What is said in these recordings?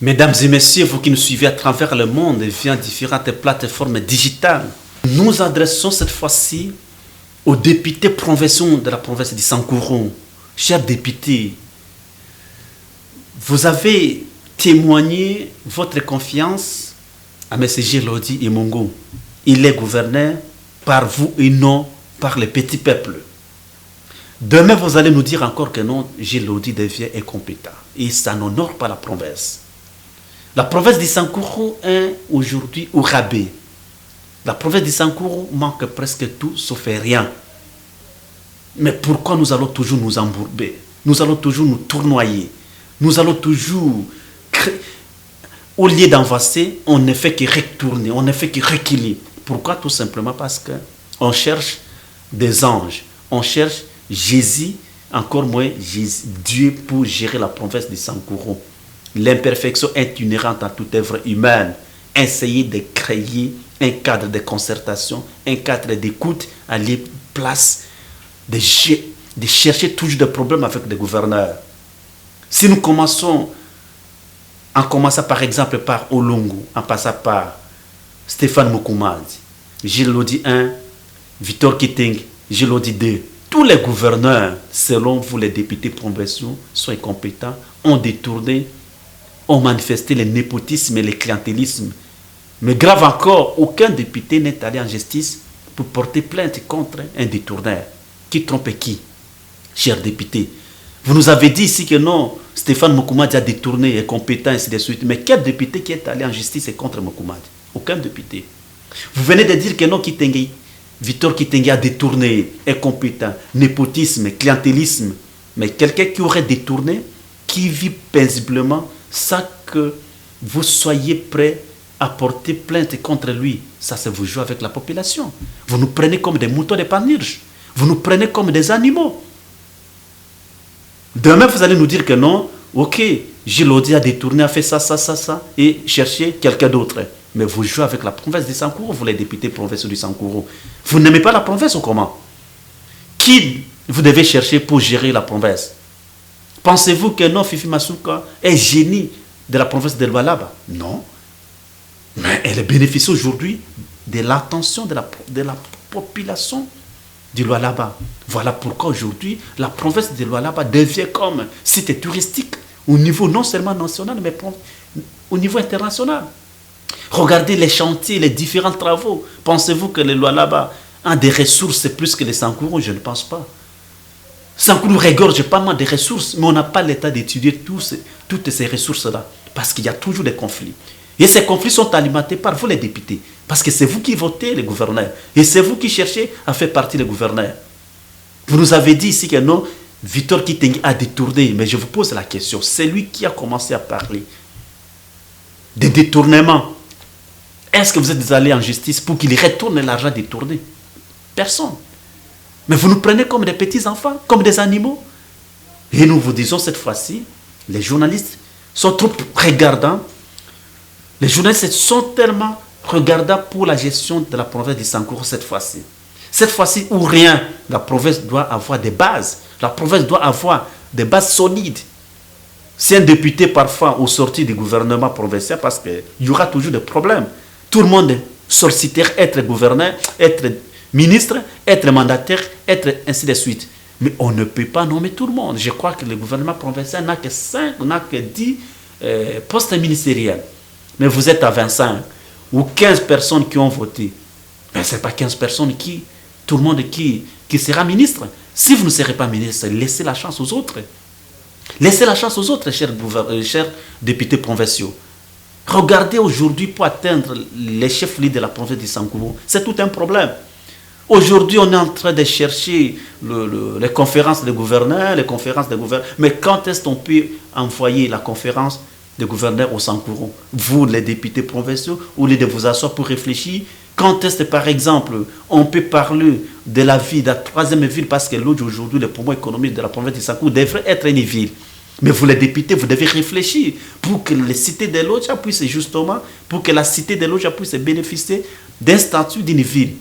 Mesdames et messieurs, vous qui nous suivez à travers le monde et via différentes plateformes digitales, nous adressons cette fois-ci aux députés provinciaux de la province de Sankuru. Chers députés, vous avez témoigné votre confiance à M. Gelodi Imungu. Il est gouverneur par vous et non par les petits peuples. Demain, vous allez nous dire encore que non, Gelodi devient incompétent. Et ça n'honore pas la province. La province de Sankuru est aujourd'hui au rabais. La province de Sankuru manque presque tout, sauf rien. Mais pourquoi nous allons toujours nous embourber? Nous allons toujours nous tournoyer. Nous allons toujours... Au lieu d'envasser, on ne fait que retourner, on ne fait que reculer. Pourquoi? Tout simplement parce qu'on cherche des anges. On cherche Jésus, encore moins Dieu pour gérer la province de Sankuru. L'imperfection est inhérente à toute œuvre humaine. Essayez de créer un cadre de concertation, un cadre d'écoute à la place de chercher toujours des problèmes avec des gouverneurs. Si nous commençons, en commençant par exemple par Olungu, en passant par Stéphane Mukumadi, Gelodi 1, Victor Kiteng, Gelodi 2, tous les gouverneurs, selon vous les députés provinciaux, sont incompétents, ont détourné, ont manifesté le népotisme et le clientélisme. Mais grave encore, aucun député n'est allé en justice pour porter plainte contre un détourneur. Qui trompe qui? Chers députés, vous nous avez dit ici que non, Stéphane Mukumadi a détourné, est compétent, ainsi de suite. Mais quel député qui est allé en justice est contre Mukumadi? Aucun député. Vous venez de dire que non, Victor Kitenge a détourné, est compétent, népotisme, clientélisme. Mais quelqu'un qui aurait détourné, qui vit paisiblement, sans que vous soyez prêt à porter plainte contre lui, ça c'est vous jouer avec la population. Vous nous prenez comme des moutons de panurge. Vous nous prenez comme des animaux. Demain, vous allez nous dire que non, ok, Gelodi a détourné, a fait ça, et chercher quelqu'un d'autre. Mais vous jouez avec la province de Sankuru, vous les députés provinciaux du Sankuru. Vous n'aimez pas la province ou comment? Qui vous devez chercher pour gérer la province? Pensez-vous que non, Fifi Masuka est génie de la province de Lualaba? Non. Mais elle bénéficie aujourd'hui de l'attention de la population du Lualaba. Voilà pourquoi aujourd'hui, la province de Lualaba devient comme site touristique au niveau non seulement national, mais au niveau international. Regardez les chantiers, les différents travaux. Pensez-vous que le Lualaba a des ressources plus que les Sankuru? Je ne pense pas. Sankuru regorge pas mal de ressources, mais on n'a pas l'état d'étudier toutes ces ressources-là. Parce qu'il y a toujours des conflits. Et ces conflits sont alimentés par vous les députés. Parce que c'est vous qui votez les gouverneurs. Et c'est vous qui cherchez à faire partie des gouverneurs. Vous nous avez dit ici que non, Victor Kitenge a détourné. Mais je vous pose la question. C'est lui qui a commencé à parler des détournements. Est-ce que vous êtes allé en justice pour qu'il retourne l'argent détourné? Personne. Mais vous nous prenez comme des petits enfants, comme des animaux. Et nous vous disons cette fois-ci, les journalistes sont trop regardants. Les journalistes sont tellement regardants pour la gestion de la province de Sankuru cette fois-ci. Cette fois-ci où rien, la province doit avoir des bases. La province doit avoir des bases solides. Si un député parfois au sorti du gouvernement provincial, parce qu'il y aura toujours des problèmes. Tout le monde sollicite être gouverneur, être ministre, être mandataire, être ainsi de suite. Mais on ne peut pas nommer tout le monde. Je crois que le gouvernement provincial n'a que 5, n'a que 10 postes ministériels. Mais vous êtes à 25 ou 15 personnes qui ont voté. Mais ce n'est pas 15 personnes tout le monde qui sera ministre. Si vous ne serez pas ministre, laissez la chance aux autres. Laissez la chance aux autres, chers députés provinciaux. Regardez aujourd'hui pour atteindre les chefs-lieux de la province de Sankuru. C'est tout un problème. Aujourd'hui, on est en train de chercher les conférences des gouverneurs, Mais quand est-ce qu'on peut envoyer la conférence des gouverneurs au Sankuru? Vous, les députés provinciaux, au lieu de vous asseoir pour réfléchir, quand est-ce, par exemple, on peut parler de la vie de la troisième ville, parce que l'autre aujourd'hui, le poumon économique de la province de Sankuru devrait être une ville. Mais vous, les députés, vous devez réfléchir pour que les cités de Lodja puissent justement, pour que la cité de Lodja puisse bénéficier d'un statut d'une ville.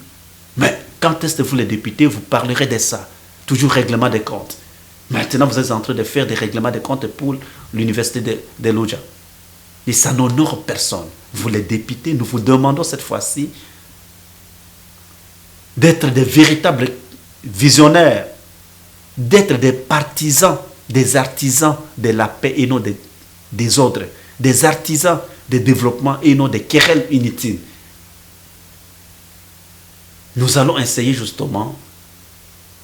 Mais quand est-ce que vous, les députés, vous parlerez de ça? Toujours règlement des comptes. Maintenant, vous êtes en train de faire des règlements de comptes pour l'université de Lodja. Et ça n'honore personne. Vous les députés, nous vous demandons cette fois-ci d'être des véritables visionnaires, d'être des partisans, des artisans de la paix et non des ordres, des artisans de développement et non des querelles inutiles. Nous allons essayer justement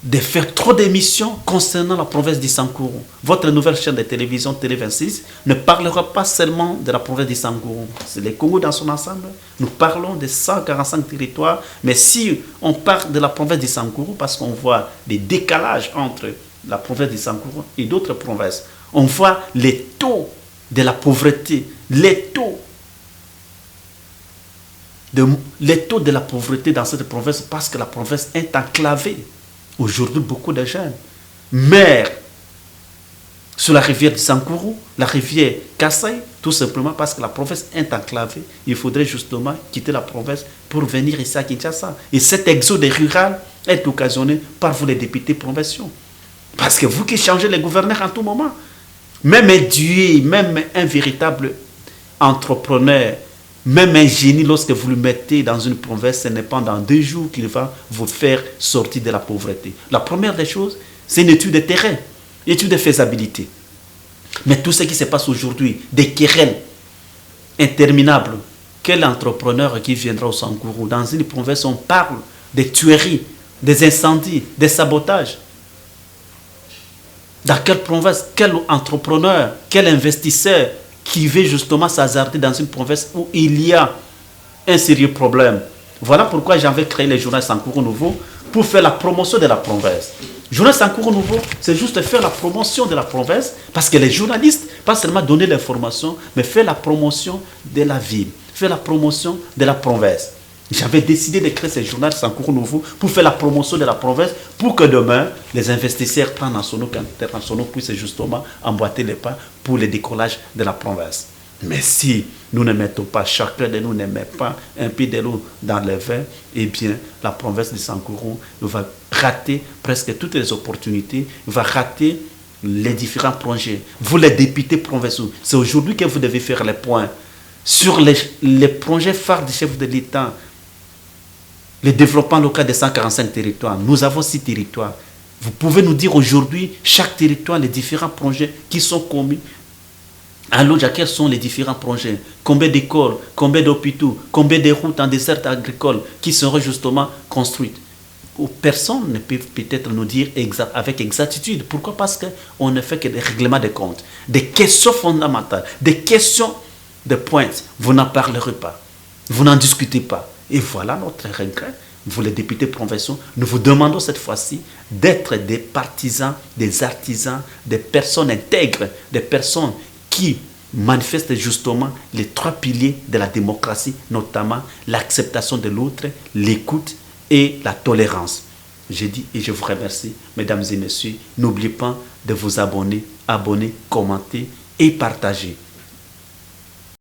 de faire trop d'émissions concernant la province du Sankourou. Votre nouvelle chaîne de télévision Télé 26 ne parlera pas seulement de la province du Sankourou. C'est le Congo dans son ensemble. Nous parlons de 145 territoires. Mais si on parle de la province du Sankourou, parce qu'on voit des décalages entre la province du Sankourou et d'autres provinces, on voit les taux de la pauvreté, les taux de la pauvreté dans cette province, parce que la province est enclavée. Aujourd'hui, beaucoup de jeunes meurent sur la rivière du Sankourou, la rivière Kassai, tout simplement parce que la province est enclavée. Il faudrait justement quitter la province pour venir ici à Kinshasa. Et cet exode rural est occasionné par vous les députés provinciaux. Parce que vous qui changez les gouverneurs en tout moment, même un dieu, même un véritable entrepreneur, même un génie, lorsque vous le mettez dans une province, ce n'est pas dans 2 jours qu'il va vous faire sortir de la pauvreté. La première des choses, c'est une étude de terrain, une étude de faisabilité. Mais tout ce qui se passe aujourd'hui, des querelles interminables, quel entrepreneur qui viendra au Sankourou? Dans une province, on parle des tueries, des incendies, des sabotages. Dans quelle province, quel entrepreneur, quel investisseur qui veut justement s'hasarder dans une province où il y a un sérieux problème? Voilà pourquoi j'avais créé le journal Sankourou Nouveau, pour faire la promotion de la province. Le journal Sankourou Nouveau, c'est juste faire la promotion de la province, parce que les journalistes, pas seulement donner l'information, mais faire la promotion de la ville, faire la promotion de la province. J'avais décidé de créer ce journal Sankourou Nouveau pour faire la promotion de la province, pour que demain, les investisseurs transnationaux puissent justement emboîter les pas pour le décollage de la province. Mais si nous ne mettons pas, chacun de nous ne met pas un pied de l'eau dans le vin, eh bien, la province de Sankourou va rater presque toutes les opportunités, va rater les différents projets. Vous, les députés provinciaux, c'est aujourd'hui que vous devez faire les points sur les projets phares du chef de l'État. Le développement local de 145 territoires. Nous avons 6 territoires. Vous pouvez nous dire aujourd'hui, chaque territoire, les différents projets qui sont commis. Alors, quels sont les différents projets? Combien d'écoles, combien d'hôpitaux, combien de routes en dessert agricole qui seront justement construites? Personne ne peut peut-être nous dire avec exactitude. Pourquoi? Parce qu'on ne fait que des règlements de comptes, des questions fondamentales, des questions de pointe. Vous n'en parlerez pas. Vous n'en discutez pas. Et voilà notre regret. Vous les députés provinciaux, nous vous demandons cette fois-ci d'être des partisans, des artisans, des personnes intègres, des personnes qui manifestent justement les 3 piliers de la démocratie, notamment l'acceptation de l'autre, l'écoute et la tolérance. Je dis et je vous remercie, mesdames et messieurs. N'oubliez pas de vous abonner, commenter et partager.